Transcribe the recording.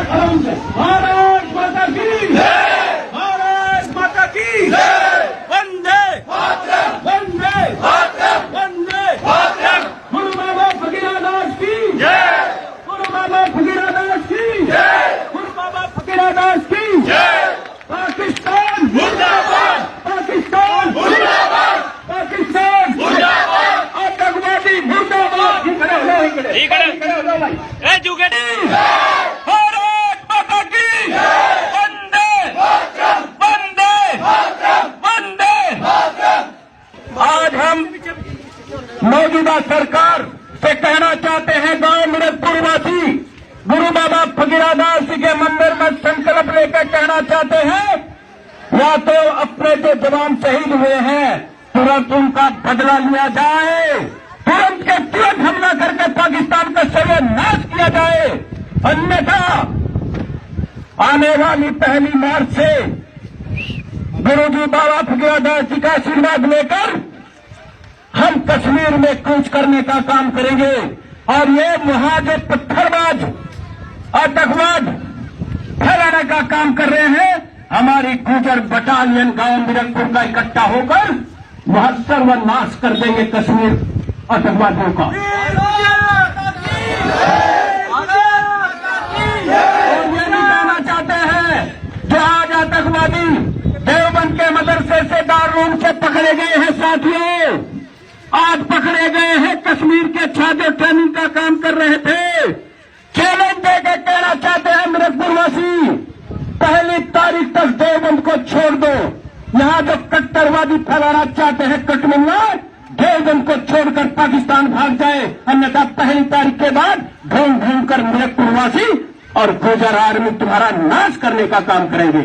भारत माता की भारत माता की वंदे वंदे वंदे गुरु बाबा फकीरादास की गुरु बाबा फकीरादास की गुरु बाबा फकीरादास की पाकिस्तान मुर्दाबाद पाकिस्तान मुर्दाबाद पाकिस्तान मुर्दाबाद आतंकवादी मुर्दाबाद भारत माता की वंदे वंदे वंदे। आज हम मौजूदा सरकार से कहना चाहते हैं, गांव मिरतपुर वासी गुरु बाबा फकीरादास जी के मंदिर में संकल्प लेकर कहना चाहते हैं, या तो अपने जो जवान शहीद हुए हैं तुरंत उनका बदला लिया जाए, तुरंत के तुरंत हमला करके पाकिस्तान का सर्वनाश किया जाए, अन्यथा आने वाली 1 मार्च से गुरुजी बाबा फकीरादास जी का आशीर्वाद लेकर हम कश्मीर में कूच करने का काम करेंगे। और ये वहां जो पत्थरबाज आतंकवाद फैलाने का काम कर रहे हैं, हमारी गुजर बटालियन गांव मिरतपुर का इकट्ठा होकर वहां सर्वनाश कर देंगे कश्मीर आतंकवादियों का। और ये नहीं कहना चाहते हैं जो आज आतंकवादी देवबंद के मदरसे से दारूम से पकड़े गए हैं साथियों, आज पकड़े गए हैं कश्मीर के छात्र ट्रेनिंग का काम कर रहे थे। चैलेंज देकर कहना चाहते हैं मिरतपुर वासी, 1 तारीख तक देवबंद को छोड़ दो। यहां जो कट्टरवादी फैलाना चाहते हैं कटमिल्ला, देवबंद को छोड़कर पाकिस्तान भाग जाए, अन्यथा 1 तारीख के बाद ढूंढ ढूंढ कर मिरतपुर वासी और गुजर आर्मी तुम्हारा नाश करने का काम करेंगे।